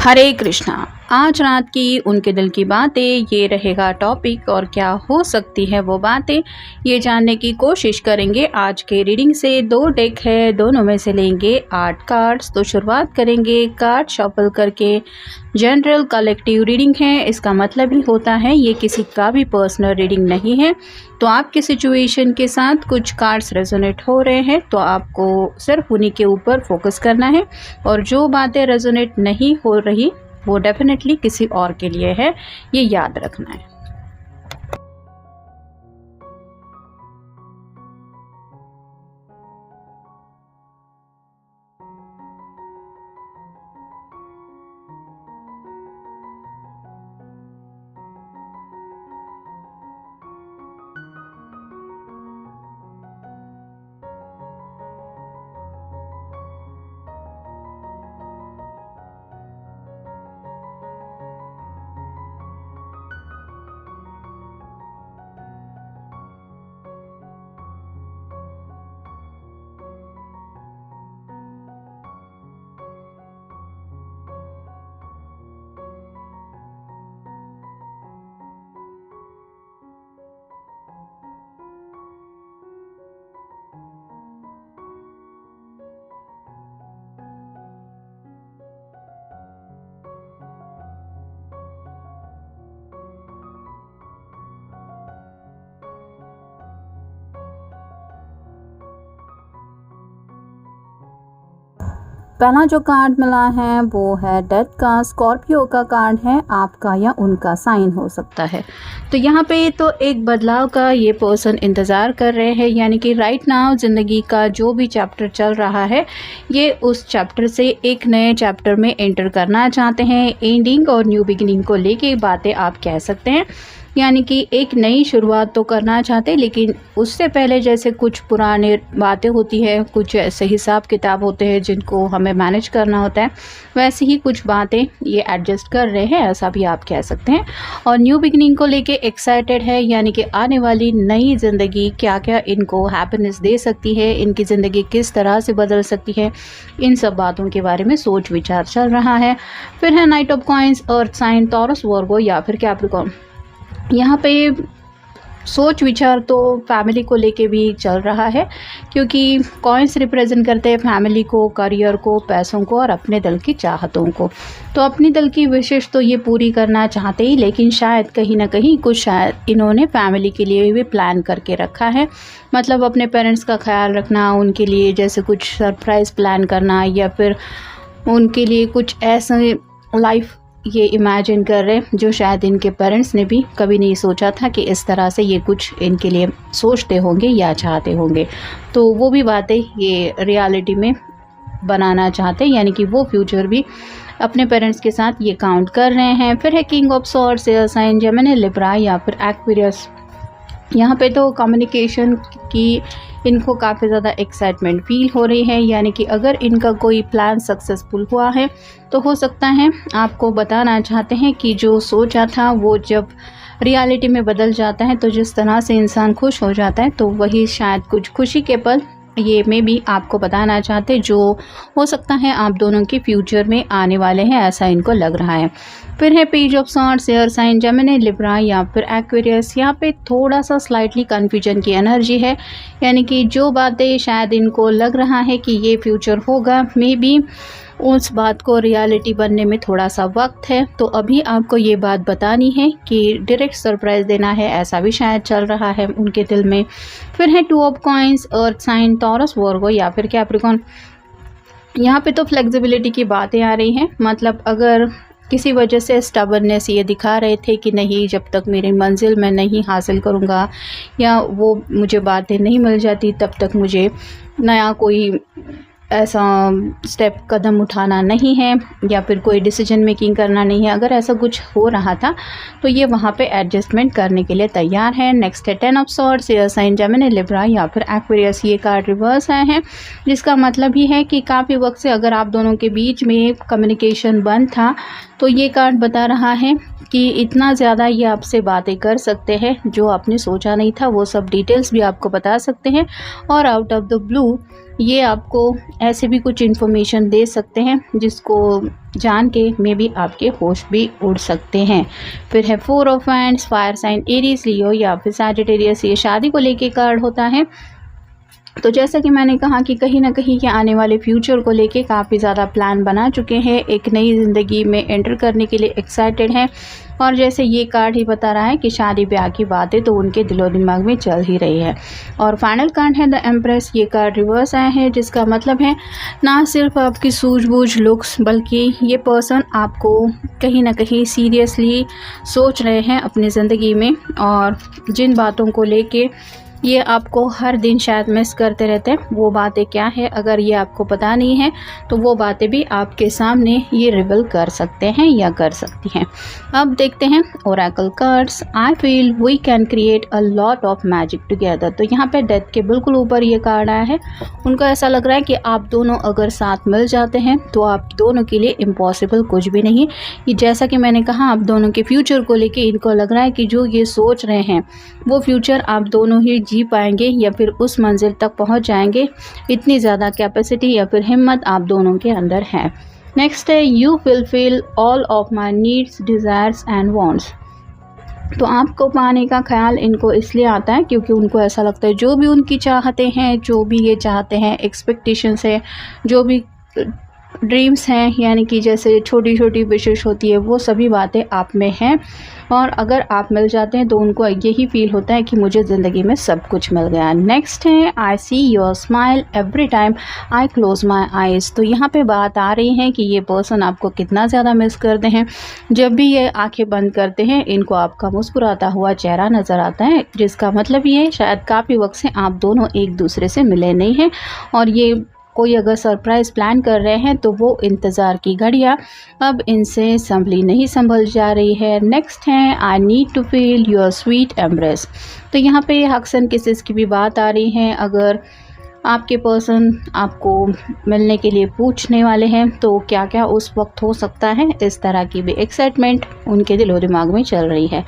हरे कृष्णा। आज रात की उनके दिल की बातें, ये रहेगा टॉपिक और क्या हो सकती है वो बातें, ये जानने की कोशिश करेंगे आज के रीडिंग से। 2 डेक है, दोनों में से लेंगे 8 कार्ड्स। तो शुरुआत करेंगे कार्ड शफल करके। जनरल कलेक्टिव रीडिंग है, इसका मतलब ही होता है ये किसी का भी पर्सनल रीडिंग नहीं है। तो आपके सिचुएशन के साथ कुछ कार्ड्स रेजोनेट हो रहे हैं तो आपको सिर्फ उन्हीं के ऊपर फोकस करना है, और जो बातें रेजोनेट नहीं हो रही वो डेफिनेटली किसी और के लिए है, ये याद रखना है। पहला जो कार्ड मिला है वो है डेथ का। स्कॉर्पियो का कार्ड है, आपका या उनका साइन हो सकता है। तो यहाँ पे तो एक बदलाव का ये पर्सन इंतज़ार कर रहे हैं, यानी कि राइट नाउ ज़िंदगी का जो भी चैप्टर चल रहा है ये उस चैप्टर से एक नए चैप्टर में एंटर करना चाहते हैं। एंडिंग और न्यू बिगिनिंग को लेके बातें आप कह सकते हैं, यानी कि एक नई शुरुआत तो करना चाहते, लेकिन उससे पहले जैसे कुछ पुराने बातें होती है, कुछ ऐसे हिसाब किताब होते हैं जिनको हमें मैनेज करना होता है, वैसे ही कुछ बातें ये एडजस्ट कर रहे हैं, ऐसा भी आप कह सकते हैं। और न्यू बिगिनिंग को लेके एक्साइटेड है, यानी कि आने वाली नई ज़िंदगी क्या क्या इनको हैप्पीनेस दे सकती है, इनकी ज़िंदगी किस तरह से बदल सकती है, इन सब बातों के बारे में सोच विचार चल रहा है। फिर है knight of coins, earth sign, Taurus, Virgo या फिर कैप्रिकॉर्न। यहाँ पे सोच विचार तो फैमिली को लेके भी चल रहा है, क्योंकि कॉइन्स रिप्रेजेंट करते हैं फैमिली को, करियर को, पैसों को और अपने दिल की चाहतों को। तो अपनी दिल की विशेष तो ये पूरी करना चाहते ही, लेकिन शायद कहीं ना कहीं कुछ शायद इन्होंने फैमिली के लिए भी प्लान करके रखा है। मतलब अपने पेरेंट्स का ख्याल रखना, उनके लिए जैसे कुछ सरप्राइज़ प्लान करना, या फिर उनके लिए कुछ ऐसा लाइफ ये इमेजिन कर रहे हैं जो शायद इनके पेरेंट्स ने भी कभी नहीं सोचा था कि इस तरह से ये कुछ इनके लिए सोचते होंगे या चाहते होंगे। तो वो भी बातें ये रियलिटी में बनाना चाहते हैं, यानी कि वो फ्यूचर भी अपने पेरेंट्स के साथ ये काउंट कर रहे हैं। फिर है king of swords, air sign, Gemini, Libra या फिर एक्वेरियस। यहाँ पे तो कम्युनिकेशन की इनको काफ़ी ज़्यादा एक्साइटमेंट फील हो रही है, यानी कि अगर इनका कोई प्लान सक्सेसफुल हुआ है तो हो सकता है आपको बताना चाहते हैं कि जो सोचा था वो जब रियलिटी में बदल जाता है तो जिस तरह से इंसान खुश हो जाता है, तो वही शायद कुछ खुशी के पल ये में भी आपको बताना चाहते, जो हो सकता है आप दोनों के फ्यूचर में आने वाले हैं, ऐसा इनको लग रहा है। फिर है page of swords, air sign, Gemini, Libra या फिर एक्वेरियस। यहाँ पे थोड़ा सा स्लाइटली कन्फ्यूजन की एनर्जी है, यानी कि जो बातें शायद इनको लग रहा है कि ये फ्यूचर होगा, मे बी उस बात को रियलिटी बनने में थोड़ा सा वक्त है। तो अभी आपको ये बात बतानी है कि डायरेक्ट सरप्राइज़ देना है, ऐसा भी शायद चल रहा है उनके दिल में। फिर है 2 of coins, earth sign, Taurus, Virgo या फिर कैप्रिकॉर्न। यहाँ पे तो फ्लेक्सिबिलिटी की बातें आ रही हैं, मतलब अगर किसी वजह से स्टबर्नेस ये दिखा रहे थे कि नहीं, जब तक मेरी मंजिल मैं नहीं हासिल करूँगा या वो मुझे बातें नहीं मिल जाती तब तक मुझे नया कोई ऐसा स्टेप कदम उठाना नहीं है, या फिर कोई डिसीजन मेकिंग करना नहीं है। अगर ऐसा कुछ हो रहा था तो ये वहाँ पे एडजस्टमेंट करने के लिए तैयार है। नेक्स्ट है 10 of swords, air sign, Gemini, Libra या फिर एक्वेरियस। ये कार्ड रिवर्स आए हैं, जिसका मतलब ही है कि काफ़ी वक्त से अगर आप दोनों के बीच में कम्युनिकेशन बंद था तो ये कार्ड बता रहा है कि इतना ज़्यादा ये आपसे बातें कर सकते हैं जो आपने सोचा नहीं था, वो सब डिटेल्स भी आपको बता सकते हैं। और आउट ऑफ द ब्लू ये आपको ऐसे भी कुछ इन्फॉर्मेशन दे सकते हैं जिसको जान के मे बी आपके होश भी उड़ सकते हैं। फिर है 4 of hands, fire sign Aries, Leo या फिर सैजिटेरियस। ये शादी को लेके कार्ड होता है। तो जैसा कि मैंने कहा कि कहीं ना कहीं ये आने वाले फ्यूचर को लेके काफ़ी ज़्यादा प्लान बना चुके हैं, एक नई ज़िंदगी में एंटर करने के लिए एक्साइटेड हैं। और जैसे ये कार्ड ही बता रहा है कि शादी ब्याह की बातें तो उनके दिलो दिमाग में चल ही रही है। और फाइनल कार्ड है द एम्प्रेस। ये कार्ड रिवर्स आया है, जिसका मतलब है ना सिर्फ आपकी सूझबूझ लुक्स, बल्कि ये पर्सन आपको कहीं ना कहीं सीरियसली सोच रहे हैं अपनी ज़िंदगी में। और जिन बातों को लेके ये आपको हर दिन शायद मिस करते रहते हैं, वो बातें क्या है, अगर ये आपको पता नहीं है तो वो बातें भी आपके सामने ये रिवील कर सकते हैं या कर सकती हैं। अब देखते हैं oracle cards. I feel we can create a lot of magic together. तो यहाँ पे डेथ के बिल्कुल ऊपर ये कार्ड आया है। उनको ऐसा लग रहा है कि आप दोनों अगर साथ मिल जाते हैं तो आप दोनों के लिए इम्पॉसिबल कुछ भी नहीं। ये जैसा कि मैंने कहा, आप दोनों के फ्यूचर को लेके इनको लग रहा है कि जो ये सोच रहे हैं वो फ्यूचर आप दोनों ही जी पाएंगे या फिर उस मंजिल तक पहुंच जाएंगे। इतनी ज़्यादा कैपेसिटी या फिर हिम्मत आप दोनों के अंदर है। नेक्स्ट है you fulfil all of my needs, desires and wants. तो आपको पाने का ख्याल इनको इसलिए आता है क्योंकि उनको ऐसा लगता है जो भी उनकी चाहते हैं, जो भी ये चाहते हैं, एक्सपेक्टेशंस है, जो भी ड्रीम्स हैं, यानी कि जैसे छोटी छोटी विशेष होती है, वो सभी बातें आप में हैं। और अगर आप मिल जाते हैं तो उनको यही फील होता है कि मुझे ज़िंदगी में सब कुछ मिल गया। नेक्स्ट है I see your smile every time I close my eyes. तो यहाँ पे बात आ रही है कि ये पर्सन आपको कितना ज़्यादा मिस करते हैं। जब भी ये आंखें बंद करते हैं इनको आपका मुस्कुराता हुआ चेहरा नज़र आता है, जिसका मतलब ये शायद काफ़ी वक्त से आप दोनों एक दूसरे से मिले नहीं हैं। और ये कोई अगर सरप्राइज़ प्लान कर रहे हैं तो वो इंतज़ार की घड़ियाँ अब इनसे संभली नहीं संभल जा रही है। नेक्स्ट है I need to feel your sweet embrace. तो यहाँ पे हक्स एंड किसेस की भी बात आ रही है। अगर आपके पर्सन आपको मिलने के लिए पूछने वाले हैं तो क्या क्या उस वक्त हो सकता है, इस तरह की भी एक्साइटमेंट उनके दिलो दिमाग में चल रही है।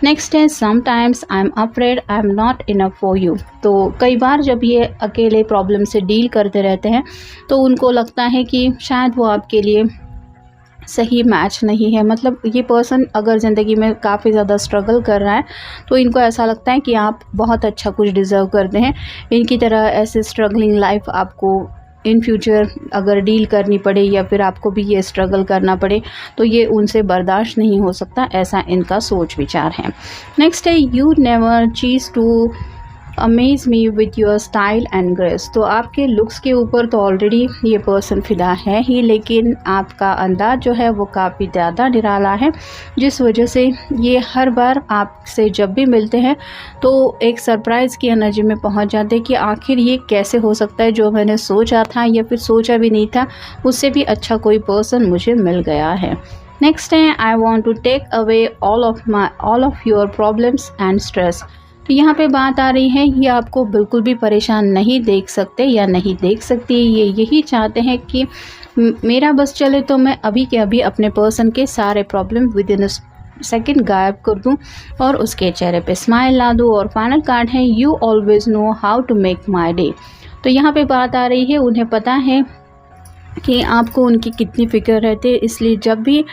नेक्स्ट है sometimes I am afraid I am not enough for you. तो कई बार जब ये अकेले प्रॉब्लम से डील करते रहते हैं तो उनको लगता है कि शायद वो आपके लिए सही मैच नहीं है। मतलब ये पर्सन अगर ज़िंदगी में काफ़ी ज़्यादा स्ट्रगल कर रहा है तो इनको ऐसा लगता है कि आप बहुत अच्छा कुछ डिज़र्व करते हैं। इनकी तरह ऐसे स्ट्रगलिंग लाइफ आपको इन फ्यूचर अगर डील करनी पड़े या फिर आपको भी ये स्ट्रगल करना पड़े तो ये उनसे बर्दाश्त नहीं हो सकता, ऐसा इनका सोच विचार है। नेक्स्ट है you never cease to amaze me with your style and grace. तो आपके लुक्स के ऊपर तो ऑलरेडी ये पर्सन फिदा है ही, लेकिन आपका अंदाज जो है वो काफ़ी ज़्यादा निराला है, जिस वजह से ये हर बार आपसे जब भी मिलते हैं तो एक सरप्राइज़ की एनर्जी में पहुंच जाते हैं कि आखिर ये कैसे हो सकता है, जो मैंने सोचा था या फिर सोचा भी नहीं था उससे भी अच्छा कोई पर्सन मुझे मिल गया है। नेक्स्ट है I want to take away all of your problems and stress. तो यहाँ पे बात आ रही है ये आपको बिल्कुल भी परेशान नहीं देख सकते या नहीं देख सकती। ये यही चाहते हैं कि मेरा बस चले तो मैं अभी के अभी अपने पर्सन के सारे प्रॉब्लम विद इन सेकेंड गायब कर दूं और उसके चेहरे पे स्माइल ला दूं। और फाइनल कार्ड है you always know how to make my day. तो यहाँ पे बात आ रही है उन्हें पता है कि आपको उनकी कितनी फ़िक्र रहती है, इसलिए जब भी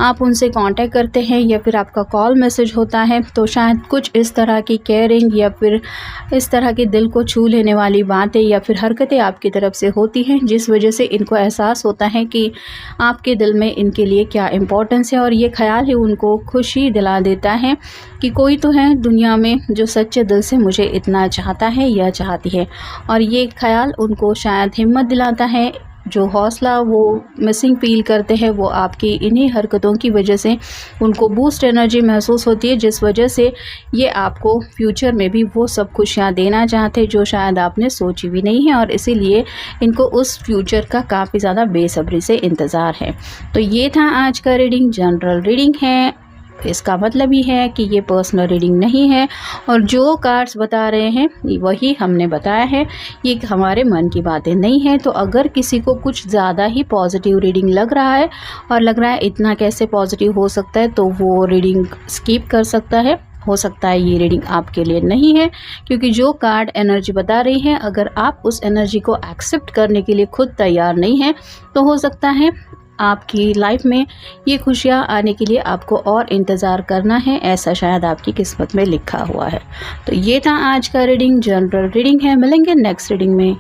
आप उनसे कांटेक्ट करते हैं या फिर आपका कॉल मैसेज होता है तो शायद कुछ इस तरह की केयरिंग या फिर इस तरह के दिल को छू लेने वाली बातें या फिर हरकतें आपकी तरफ से होती हैं, जिस वजह से इनको एहसास होता है कि आपके दिल में इनके लिए क्या इम्पोर्टेंस है। और ये ख्याल ही उनको खुशी दिला देता है कि कोई तो है दुनिया में जो सच्चे दिल से मुझे इतना चाहता है या चाहती है। और ये ख्याल उनको शायद हिम्मत दिलाता है। जो हौसला वो मिसिंग फील करते हैं वो आपकी इन्हीं हरकतों की वजह से उनको बूस्ट एनर्जी महसूस होती है, जिस वजह से ये आपको फ्यूचर में भी वो सब खुशियाँ देना चाहते हैं जो शायद आपने सोची भी नहीं है। और इसीलिए इनको उस फ्यूचर का काफ़ी ज़्यादा बेसब्री से इंतज़ार है। तो ये था आज का रीडिंग, जनरल रीडिंग है। इसका मतलब ही है कि ये पर्सनल रीडिंग नहीं है और जो कार्ड्स बता रहे हैं वही हमने बताया है, ये हमारे मन की बातें नहीं है। तो अगर किसी को कुछ ज़्यादा ही पॉजिटिव रीडिंग लग रहा है और लग रहा है इतना कैसे पॉजिटिव हो सकता है तो वो रीडिंग स्किप कर सकता है। हो सकता है ये रीडिंग आपके लिए नहीं है, क्योंकि जो कार्ड एनर्जी बता रही है अगर आप उस एनर्जी को एक्सेप्ट करने के लिए खुद तैयार नहीं हैं तो हो सकता है आपकी लाइफ में ये खुशियाँ आने के लिए आपको और इंतज़ार करना है, ऐसा शायद आपकी किस्मत में लिखा हुआ है। तो ये था आज का रीडिंग, जनरल रीडिंग है। मिलेंगे नेक्स्ट रीडिंग में।